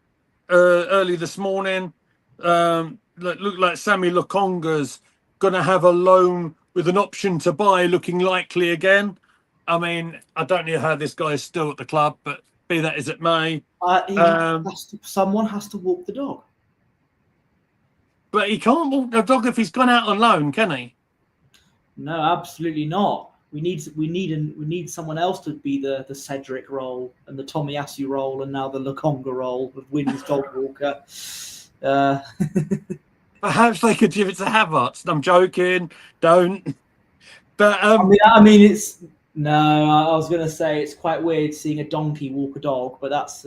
early this morning. Looked like Sammy Lokonga's going to have a loan with an option to buy looking likely again. I mean, I don't know how this guy is still at the club, but be that as it may. Someone has to walk the dog. But he can't walk the dog if he's gone out on loan, can he? No, absolutely not. We need someone else to be the Cedric role and the Tomiyasu role and now the Lokonga role of Wynn's dog walker. Perhaps they could give it to Havertz. I'm joking. Don't. But I mean, it's no. I was going to say it's quite weird seeing a donkey walk a dog, but that's.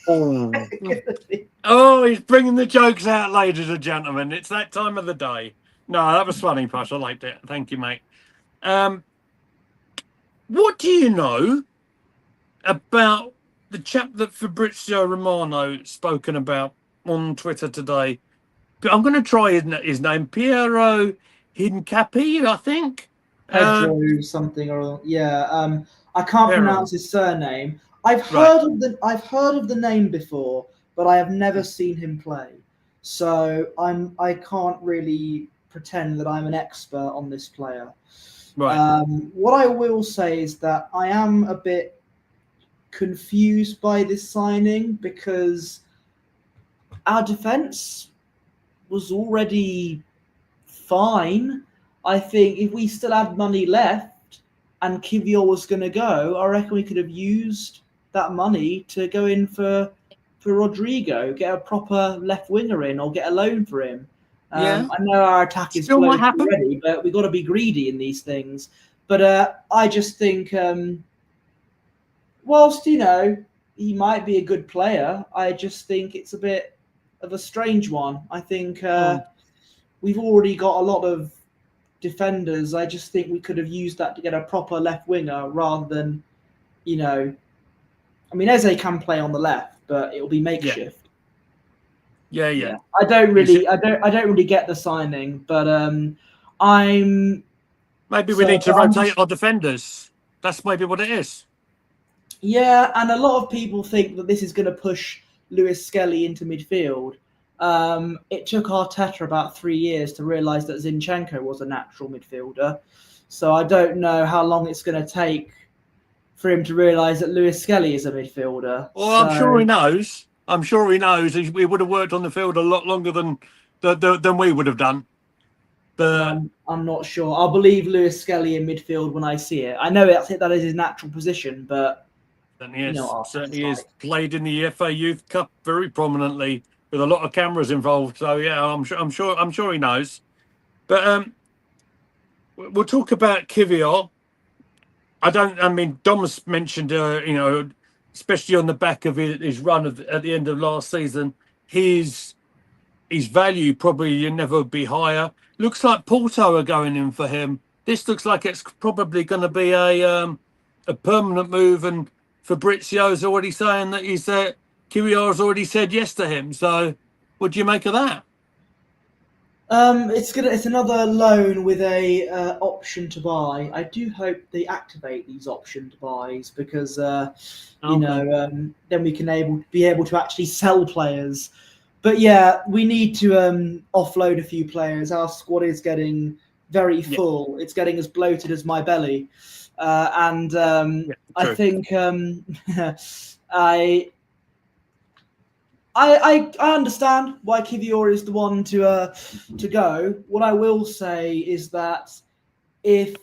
Oh, he's bringing the jokes out, ladies and gentlemen. It's that time of the day. No, that was funny, Posh. I liked it. Thank you, mate. What do you know about the chap that Fabrizio Romano spoken about on Twitter today? I'm going to try his name, Piero Hincapi, I think. Pedro something or I can't pronounce his surname. I've heard of the name before, but I have never seen him play. So I can't really pretend that I'm an expert on this player. Right. What I will say is that I am a bit confused by this signing because our defense was already fine. I think if we still had money left and Kivior was going to go, I reckon we could have used that money to go in for Rodrigo, get a proper left winger in or get a loan for him. I know our attack is bloated already, but we've got to be greedy in these things. But I just think, whilst, he might be a good player, I just think it's a bit of a strange one. I think we've already got a lot of defenders. I just think we could have used that to get a proper left winger rather than, I mean, Eze can play on the left, but it'll be makeshift. Yeah. I don't really get the signing, but maybe we need to rotate our defenders. That's maybe what it is. Yeah, and a lot of people think that this is going to push Lewis Skelly into midfield. It took Arteta about 3 years to realise that Zinchenko was a natural midfielder. So I don't know how long it's going to take for him to realise that Lewis Skelly is a midfielder. Well, I'm sure he knows. He would have worked on the field a lot longer than we would have done. But I'm not sure. I'll believe Lewis Skelly in midfield when I see it. I know that is his natural position, but certainly is played in the FA Youth Cup very prominently with a lot of cameras involved. So yeah, I'm sure he knows. But we'll talk about Kivior. I mean, Dom's mentioned, especially on the back of his run at the end of last season, his value probably never be higher. Looks like Porto are going in for him. This looks like it's probably going to be a permanent move, and Fabrizio's already saying that Kiwior's already said yes to him. So, what do you make of that? It's another loan with a option to buy. I do hope they activate these option to buys because then we can be able to actually sell players. But yeah, we need to offload a few players. Our squad is getting very full. It's getting as bloated as my belly, I think I understand why Kivior is the one to go. What I will say is that if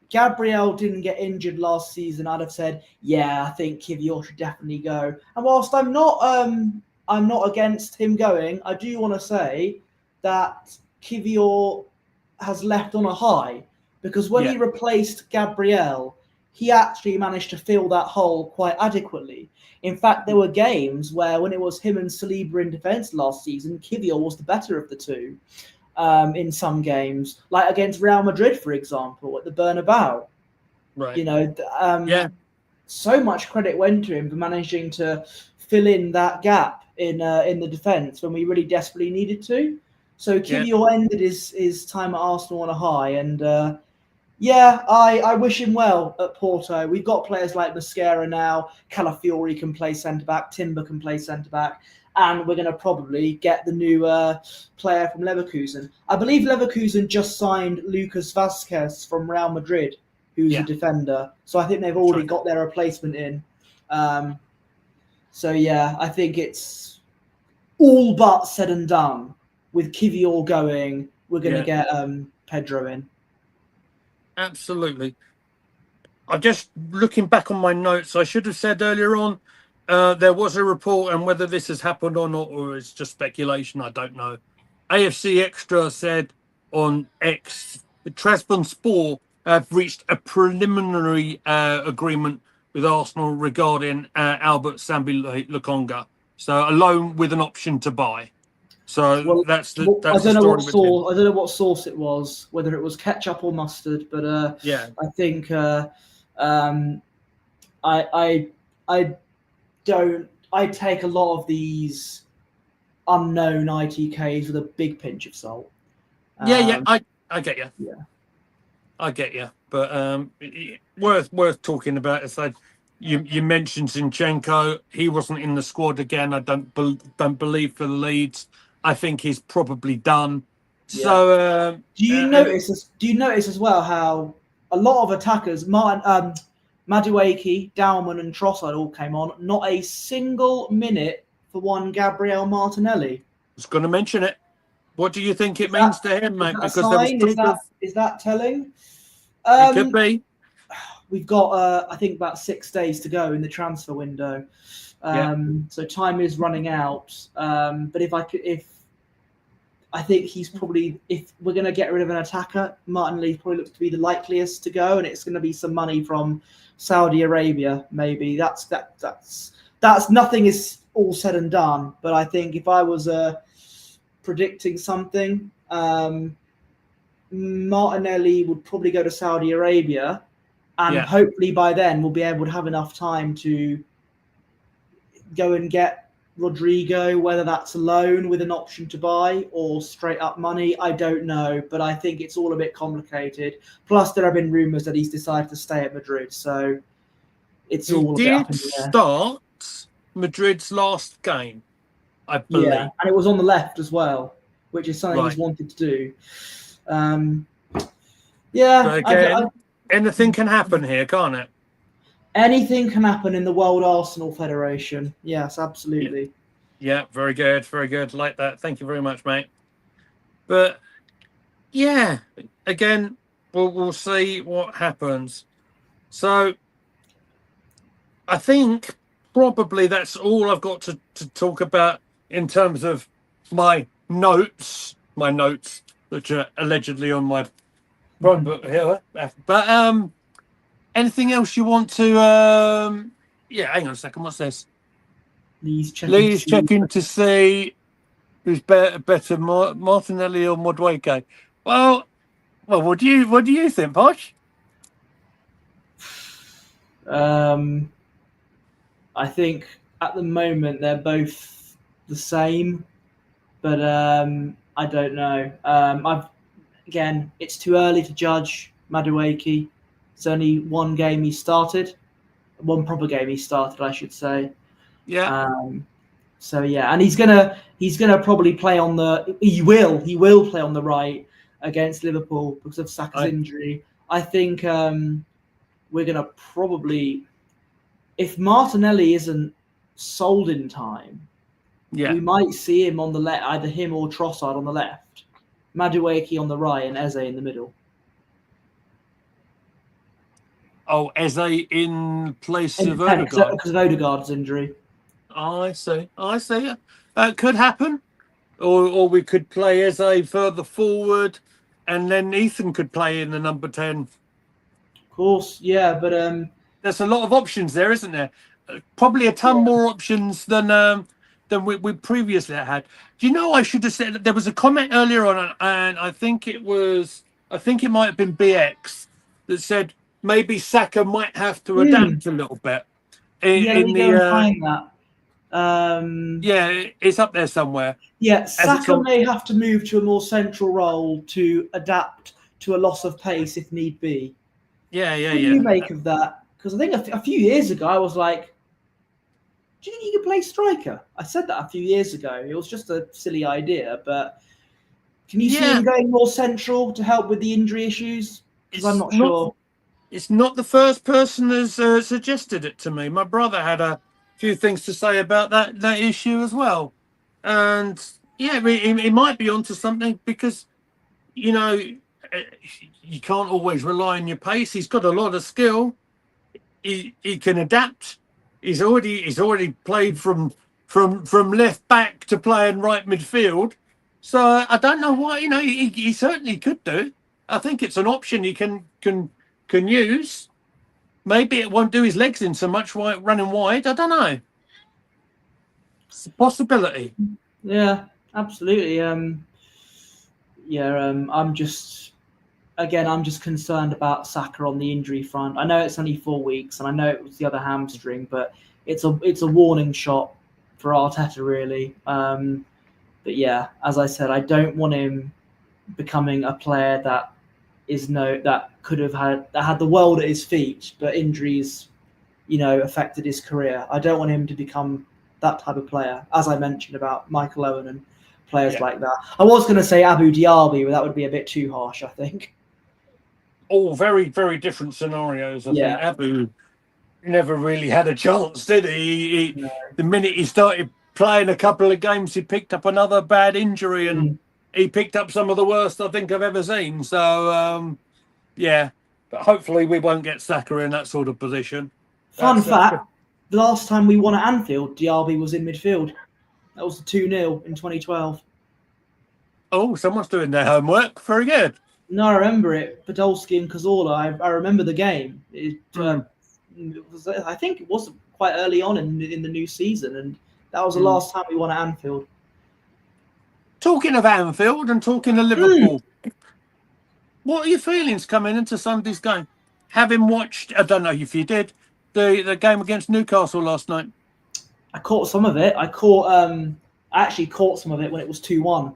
Gabriel didn't get injured last season, I'd have said, yeah, I think Kivior should definitely go. And whilst I'm not against him going, I do want to say that Kivior has left on a high because when he replaced Gabriel, he actually managed to fill that hole quite adequately. In fact, there were games where when it was him and Saliba in defence last season, Kivior was the better of the two in some games, like against Real Madrid, for example, at the Bernabeu. Right. So much credit went to him for managing to fill in that gap in the defence when we really desperately needed to. So Kivior ended his time at Arsenal on a high, and I wish him well at Porto. We've got players like Mosquera now. Calafiori can play centre-back. Timber can play centre-back. And we're going to probably get the new player from Leverkusen. I believe Leverkusen just signed Lucas Vazquez from Real Madrid, who's a defender. So I think they've already got their replacement in. I think it's all but said and done. With Kivior going, we're going to get Pedro in. Absolutely. I'm just looking back on my notes. I should have said earlier on there was a report, and whether this has happened or not, or it's just speculation, I don't know. AFC Extra said on X, the Trabzonspor have reached a preliminary agreement with Arsenal regarding Albert Sambi Lukonga. So a loan with an option to buy. So that's the story. I don't know what sauce it was, whether it was ketchup or mustard, but I think I take a lot of these unknown ITKs with a big pinch of salt. I get you. Yeah, I get you, but worth talking about. Aside, you mentioned Zinchenko. He wasn't in the squad again. I don't believe for the Leeds. I think he's probably done. Yeah. So do you notice as well how a lot of attackers, Madueke, Dowman, and Trossard all came on. Not a single minute for one Gabriel Martinelli. I was going to mention it. What do you think it means to him, mate? Because is that telling? It could be. We've got, I think, about 6 days to go in the transfer window. So time is running out. But I think he's probably, if we're going to get rid of an attacker, Martinelli probably looks to be the likeliest to go, and it's going to be some money from Saudi Arabia. Maybe that's nothing is all said and done. But I think if I was predicting something, Martinelli would probably go to Saudi Arabia, and hopefully by then we'll be able to have enough time to go and get Rodrigo, whether that's a loan with an option to buy or straight up money, I don't know. But I think it's all a bit complicated. Plus, there have been rumours that he's decided to stay at Madrid, so it's all a bit up in the air. Start Madrid's last game, I believe. Yeah, and it was on the left as well, which is something he's wanted to do. Anything can happen here, can't it? Anything can happen in the World Arsenal Federation. Yes, absolutely. Yeah, very good. Very good. Like that. Thank you very much, mate. But, yeah, again, we'll see what happens. So, I think probably that's all I've got to talk about in terms of my notes, which are allegedly on my phone book here. But anything else you want to? Yeah, hang on a second. What's this? Leeds checking to see who's better, Martinelli or Madueke. Well, what do you think, Posh? I think at the moment they're both the same, but I don't know. Again, it's too early to judge Madueke. It's only one game he started, one proper game he started, I should say. Yeah. So yeah, and he's gonna probably play on the. He will play on the right against Liverpool because of Saka's injury. I think we're gonna probably, if Martinelli isn't sold in time, we might see him on the left, either him or Trossard on the left, Madueke on the right, and Eze in the middle. Oh, Eze in place of Odegaard because of Odegaard's injury. I see. Could happen, or we could play Eze further forward, and then Ethan could play in the number 10. Of course, yeah, but there's a lot of options there, isn't there? Probably a ton more options than we previously had. Do you know? I should have said that there was a comment earlier on, and I think it might have been BX that said maybe Saka might have to adapt a little bit. Let me go and find that. Yeah, it's up there somewhere. Yeah, Saka may have to move to a more central role to adapt to a loss of pace if need be. Yeah. What do you make of that? Because I think a few years ago I was like, do you think he could play striker? I said that a few years ago. It was just a silly idea, but can you see him going more central to help with the injury issues? Because I'm not sure. It's not the first person that's suggested it to me. My brother had a few things to say about that issue as well, and yeah, he might be onto something because you can't always rely on your pace. He's got a lot of skill. He can adapt. He's already played from left back to playing right midfield. So I don't know why. He certainly could do. I think it's an option he can use. Maybe it won't do his legs in so much running wide. I don't know. It's a possibility. Yeah, absolutely. I'm just concerned about Saka on the injury front. I know it's only 4 weeks, and I know it was the other hamstring, but it's a warning shot for Arteta, really. But yeah, as I said, I don't want him becoming a player that could have had the world at his feet, but injuries, affected his career. I don't want him to become that type of player, as I mentioned about Michael Owen and players like that. I was going to say Abu Diaby, but that would be a bit too harsh, I think. All very, very different scenarios. I think Abu never really had a chance, did he? The minute he started playing a couple of games, he picked up another bad injury, and he picked up some of the worst I think I've ever seen. So, but hopefully we won't get Saka in that sort of position. Fun fact, the last time we won at Anfield, Diaby was in midfield. That was 2-0 in 2012. Oh, someone's doing their homework. Very good. No, I remember it. Podolski and Cazorla. I remember the game. It was, I think it was quite early on in the new season, and that was the last time we won at Anfield. Talking of Anfield and talking of Liverpool, what are your feelings coming into Sunday's game? Having watched, I don't know if you did, the game against Newcastle last night. I caught some of it. I actually caught some of it when it was 2-1.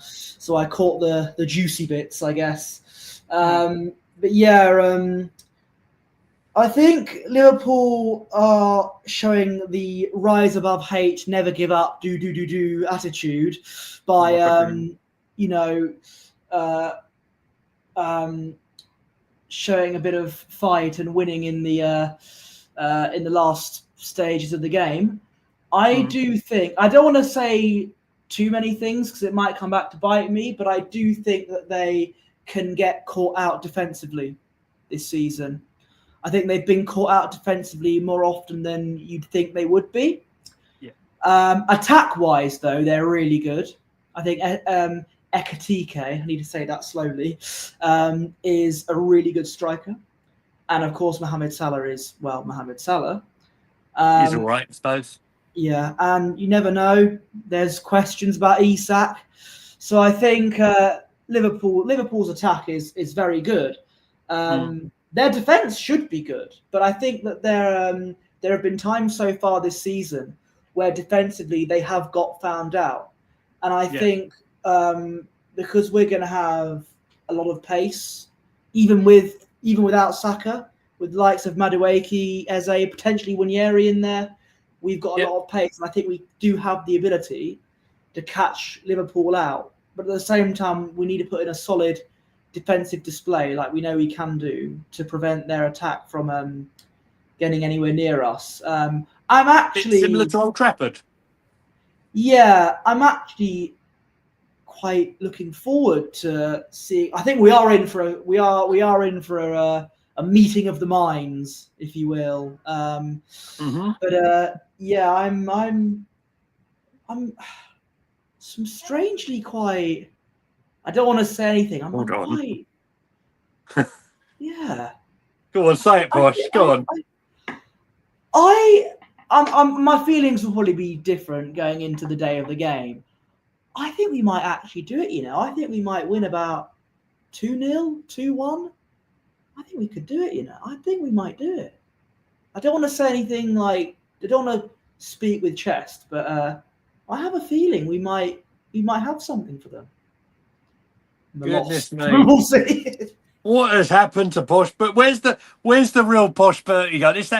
So I caught the juicy bits, I guess. But yeah, I think Liverpool are showing the rise above hate, never give up, do attitude by showing a bit of fight and winning in the last stages of the game. I do think, I don't want to say too many things because it might come back to bite me, but I do think that they can get caught out defensively this season. I think they've been caught out defensively more often than you'd think they would be. Attack-wise, though, they're really good. I think Ekatike, I need to say that slowly, is a really good striker. And, of course, Mohamed Salah is, well, Mohamed Salah. He's all right, I suppose. Yeah, and you never know. There's questions about Isak. So I think Liverpool's attack is very good. Their defence should be good, but I think that there have been times so far this season where defensively they have got found out. And I think because we're going to have a lot of pace, even without Saka, with the likes of Madueke, Eze, potentially Wanyeri in there, we've got a lot of pace. And I think we do have the ability to catch Liverpool out. But at the same time, we need to put in a solid defensive display like we know we can do to prevent their attack from getting anywhere near us. I'm actually... It's similar to Old Trafford. Yeah, I'm actually quite looking forward to seeing... I think we are in for a meeting of the minds, if you will. But yeah, I'm strangely quite... I don't want to say anything. I'm quite... Yeah. Go on, say it, Posh. Go on. My feelings will probably be different going into the day of the game. I think we might actually do it, you know. I think we might win about 2-0, 2-1. I think we could do it, you know. I think we might do it. I don't want to say anything like... I don't want to speak with chest, but I have a feeling we might have something for them. Goodness me. We'll see. What has happened to Posh? But where's the real Posh Bertie gun? It's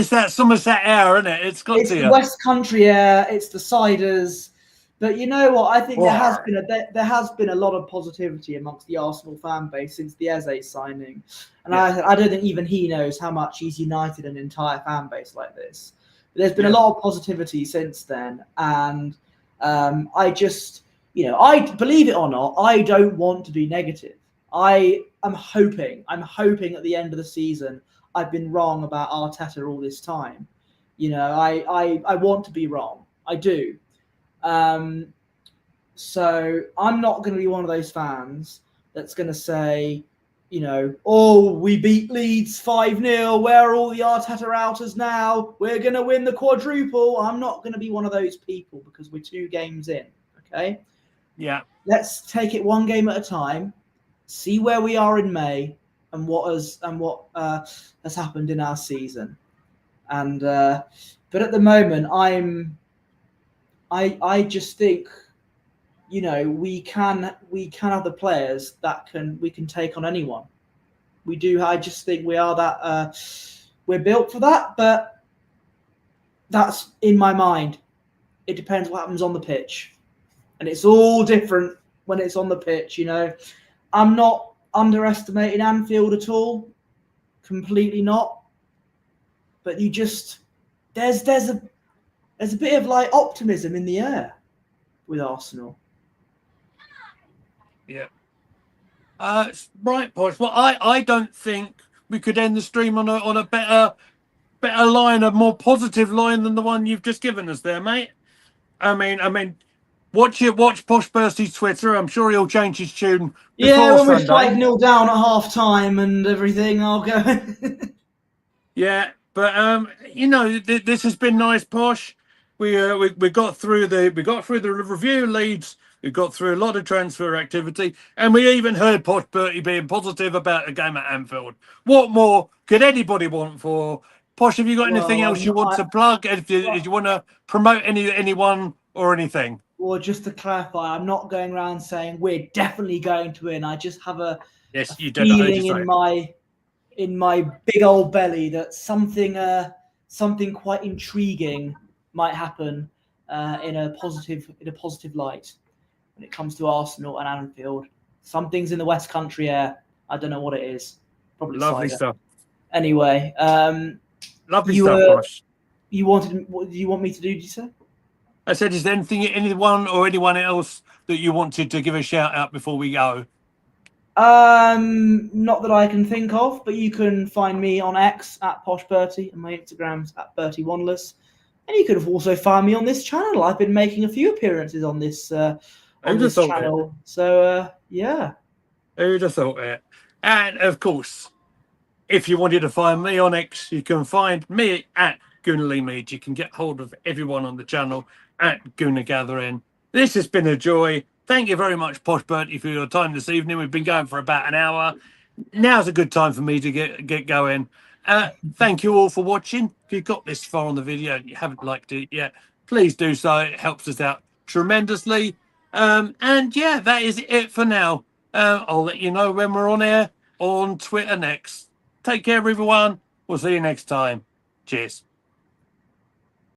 that Somerset air, isn't it? It's the you. West Country air. It's the ciders. But you know what? I think there has been a lot of positivity amongst the Arsenal fan base since the Eze signing, and I don't think even he knows how much he's united an entire fan base like this. But there's been a lot of positivity since then, and I just, you know, I believe it or not, I don't want to be negative. I'm hoping at the end of the season I've been wrong about Arteta all this time. You know, I want to be wrong. I do. So I'm not going to be one of those fans that's going to say, you know, oh, we beat Leeds 5-0. Where are all the Arteta outers now? We're going to win the quadruple. I'm not going to be one of those people because we're 2 games in. Okay. Yeah. Let's take it one game at a time. See where we are in May and what has happened in our season. And but at the moment, I just think, you know, we can have the players that we can take on anyone. We do. I just think we are that we're built for that. But that's in my mind. It depends what happens on the pitch, and it's all different when it's on the pitch. You know, I'm not underestimating Anfield at all. Completely not. But you just there's a bit of like optimism in the air with Arsenal. Yeah. Right, Posh. Well, I don't think we could end the stream on a better line, a more positive line than the one you've just given us there, mate. I mean, watch Posh Bertie's Twitter. I'm sure he'll change his tune before when Sunday. We're 5-0 down at half time and everything, I'll go. Yeah, but you know, this has been nice, Posh. We got through the review Leeds. We got through a lot of transfer activity, and we even heard Posh Bertie being positive about a game at Anfield. What more could anybody want for Posh? Have you got anything else you want to plug? If you want to promote anyone or anything? Well, just to clarify, I'm not going around saying we're definitely going to win. I just have a feeling in my big old belly that something quite intriguing might happen in a positive light when it comes to Arsenal and Anfield. Something's in the West Country air. I don't know what it is. Probably lovely cider. Stuff. Anyway, lovely stuff, Posh. What do you want me to do? Did you say? I said, is there anyone else that you wanted to give a shout out before we go? Not that I can think of, but you can find me on X at Posh Bertie and my Instagram's at Bertie Wanless. And you could have also find me on this channel. I've been making a few appearances on this Who'd have thought it? channel. So yeah. Who'd have thought it? And of course, if you wanted to find me on X, you can find me at Goonerly Mead. You can get hold of everyone on the channel at Gooner Gathering. This has been a joy. Thank you very much, Posh Bertie, for your time this evening. We've been going for about an hour. Now's a good time for me to get going. Thank you all for watching. If you got this far on the video and you haven't liked it yet, please do so. It helps us out tremendously. And yeah, that is it for now. I'll let you know when we're on air on Twitter next. Take care, everyone. We'll see you next time. Cheers.